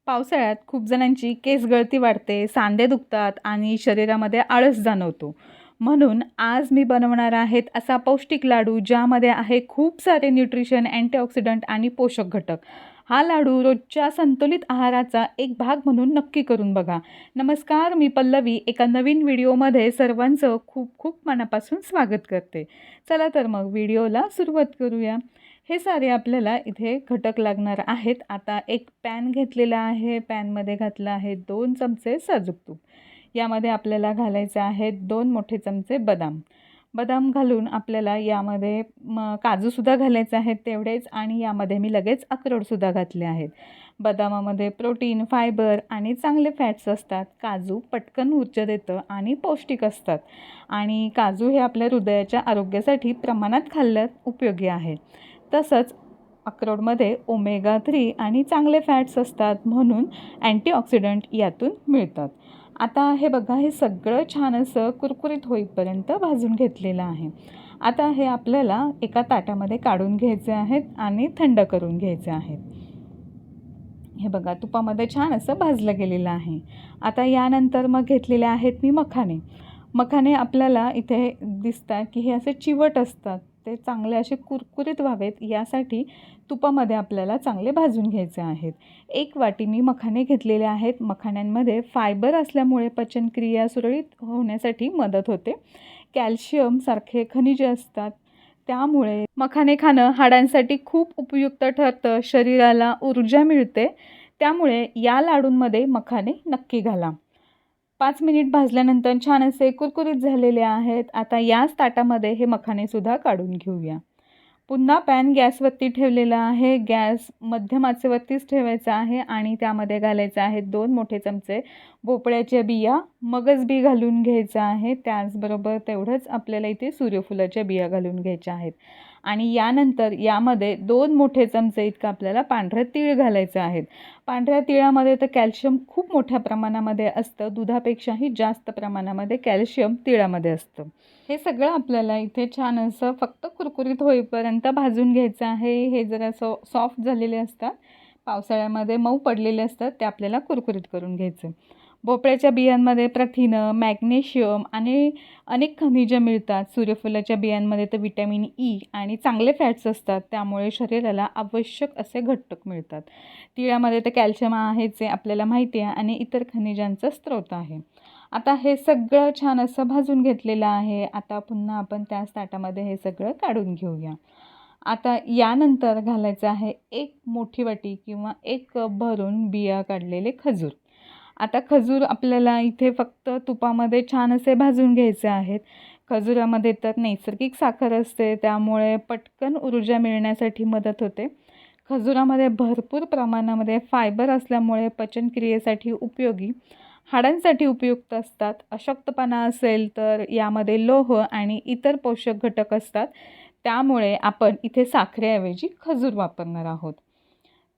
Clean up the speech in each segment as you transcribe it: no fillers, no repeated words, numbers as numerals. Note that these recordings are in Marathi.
पावसाळ्यात खूप जणांची केस गळती वाढते, सांधे दुखतात आणि शरीरामध्ये आळस जाणवतो. म्हणून आज मी बनवणार आहेत असा पौष्टिक लाडू ज्यामध्ये आहे खूप सारे न्यूट्रिशन, अँटीऑक्सिडंट आणि पोषक घटक. हा लाडू रोजच्या संतुलित आहाराचा एक भाग म्हणून नक्की करून बघा. नमस्कार, मी पल्लवी एका नवीन व्हिडिओमध्ये सर्वांचं खूप खूप मनापासून स्वागत करते. चला तर मग व्हिडिओला सुरुवात करूया. हे सारे आपल्याला इथे घटक लागणार आहेत. आता एक पॅन घेतलेला आहे. पॅनमध्ये घातलं आहे 2 चमचे साजूक तूप. यामध्ये आपल्याला घालायचे आहेत 2 मोठे चमचे बदाम. बदाम घालून आपल्याला यामध्ये काजूसुद्धा घालायचे आहेत तेवढेच आणि यामध्ये मी लगेच अक्रोडसुद्धा घातले आहेत. बदामामध्ये प्रोटीन, फायबर आणि चांगले फॅट्स असतात. काजू पटकन ऊर्जा देतं आणि पौष्टिक असतात आणि काजू हे आपल्या हृदयाच्या आरोग्यासाठी प्रमाणात खाल्ल्यास उपयोगी आहे. तसंच अक्रोडमध्ये ओमेगा 3 आणि चांगले फॅट्स असतात म्हणून अँटीऑक्सिडंट यातून मिळतात. आता हे बघा, हे सगळं छान असं कुरकुरीत होईपर्यंत भाजून घेतलेलं आहे. आता हे आपल्याला एका ताटामध्ये काढून घ्यायचे आहेत आणि थंड करून घ्यायचे आहेत. हे बघा, तुपामध्ये छान असं भाजलं गेलेलं आहे. आता यानंतर मग घेतलेले आहेत मी मखाने. मखाने आपल्याला इथे दिसतात की हे असे चिवट असतात. ते चांगले असे कुरकुरीत व्हावेत यासाठी तुपामध्ये आपल्याला चांगले भाजून घ्यायचे आहेत. 1 वाटी मी मखाने घेतलेले आहेत. मखाण्यांमध्ये फायबर असल्यामुळे पचनक्रिया सुरळीत होण्यासाठी मदत होते. कॅल्शियम सारखे खनिजे असतात. त्यामुळे मखाने खाणं हाडांसाठी खूप उपयुक्त ठरतं. शरीराला ऊर्जा मिळते. त्यामुळे या लाडूंमध्ये मखाने नक्की घाला. 5 मिनिट भाजल्यानंतर छान असे कुरकुरीत झालेले आहेत. आता याच ताटामध्ये हे मखानेसुद्धा काढून घेऊया. पुन्हा पॅन गॅसवरती ठेवलेला आहे. गॅस मध्यम आचेवरतीच ठेवायचा आहे आणि त्यामध्ये घालायचे आहेत 2 मोठे चमचे भोपळ्याच्या बिया, मगज बी घालून घ्यायचं आहे. त्याचबरोबर तेवढंच आपल्याला इथे सूर्यफुलाच्या बिया घालून घ्यायच्या आहेत आणि यानंतर यामध्ये 2 मोठे चमचे इतकं आपल्याला पांढरं तीळ घालायचं आहे. पांढऱ्या तिळामध्ये तर कॅल्शियम खूप मोठ्या प्रमाणामध्ये असतं. दुधापेक्षाही जास्त प्रमाणामध्ये कॅल्शियम तिळामध्ये असतं. हे सगळं आपल्याला इथे छान असं फक्त कुरकुरीत होईपर्यंत भाजून घ्यायचं आहे. हे जरा सॉफ्ट झालेले असतात. पावसाळ्यामध्ये मऊ पडलेले असतात. ते आपल्याला कुरकुरीत करून घ्यायचं. भोपळ्याच्या बियांमध्ये प्रथिनं, मॅग्नेशियम आणि अनेक खनिजं मिळतात. सूर्यफुलाच्या बियांमध्ये तर व्हिटॅमिन ई आणि चांगले फॅट्स असतात. त्यामुळे शरीराला आवश्यक असे घटक मिळतात. तिळामध्ये तर कॅल्शियम आहेच आहे, आपल्याला माहिती आहे, आणि इतर खनिजांचा स्रोत आहे. आता हे सगळं छान असं भाजून घेतलेलं आहे. आता पुन्हा आपण त्याच ताटामध्ये हे सगळं काढून घेऊया. आता यानंतर घालायचं आहे 1 मोठी वाटी किंवा 1 कप भरून बिया काढलेले खजूर. आता खजूर आपल्याला इथे फक्त तुपामध्ये छान असे भाजून घ्यायचे आहेत. खजुरामध्ये तर नैसर्गिक साखर असते, त्यामुळे पटकन ऊर्जा मिळण्यासाठी मदत होते. खजुरामध्ये भरपूर प्रमाणामध्ये फायबर असल्यामुळे पचनक्रियेसाठी उपयोगी, हाडांसाठी उपयुक्त असतात. अशक्तपणा असेल तर यामध्ये लोह आणि इतर पोषक घटक असतात. त्यामुळे आपण इथे साखरेऐवजी खजूर वापरणार आहोत.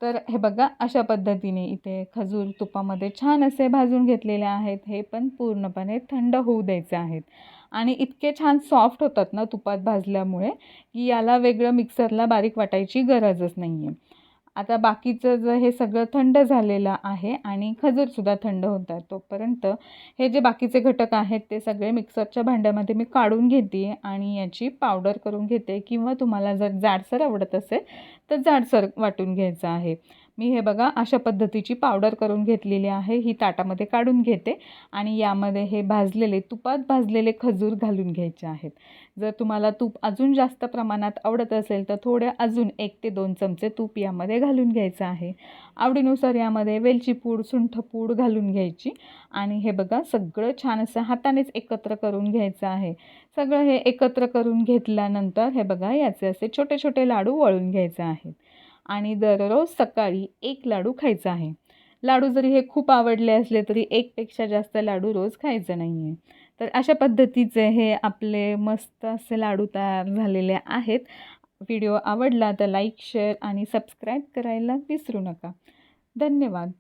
तर हे बघा, अशा पद्धतीने इथे खजूर तुपामध्ये छान असे भाजून घेतलेले आहेत. हे पण पूर्णपणे थंड होऊ द्यायचे आहेत आणि इतके छान सॉफ्ट होतात ना तुपात भाजल्यामुळे, की याला वेगळं मिक्सरला बारीक वाटायची गरजच नाही आहे. आता बाकीचं हे सगळं थंड झालेलं आहे आणि खजूरसुद्धा थंड होत आहे. तोपर्यंत हे जे बाकीचे घटक आहेत ते सगळे मिक्सरच्या भांड्यामध्ये मी काढून घेते आणि याची पावडर करून घेते, किंवा तुम्हाला जर जाडसर आवडत असेल तर जाडसर वाटून घ्यायचं आहे. मी हे बघा अशा पद्धतीची पावडर करून घेतलेली आहे. ही ताटामध्ये काढून घेते आणि यामध्ये हे तुपात भाजलेले खजूर घालून घ्यायचे आहेत. जर तुम्हाला तूप अजून जास्त प्रमाणात आवडत असेल तर थोडे अजून 1 ते 2 चमचे तूप यामध्ये घालून घ्यायचं आहे. आवडीनुसार यामध्ये वेलची पूड, सुंठपूड घालून घ्यायची आणि हे बघा सगळं छान असं हातानेच एकत्र करून घ्यायचं आहे. सगळं हे एकत्र करून घेतल्यानंतर हे बघा याचे असे छोटे छोटे लाडू वळून घ्यायचे आहेत आणि दररोज सकाळी 1 लाडू खायचा आहे. लाडू जरी हे खूप आवडले असले तरी 1 पेक्षा जास्त लाडू रोज खायचे नाही आहे. तर अशा पद्धतीचे हे आपले मस्त असे लाडू तयार झालेले आहेत. व्हिडिओ आवडला तर लाईक, शेअर आणि सबस्क्राईब करायला विसरू नका. धन्यवाद.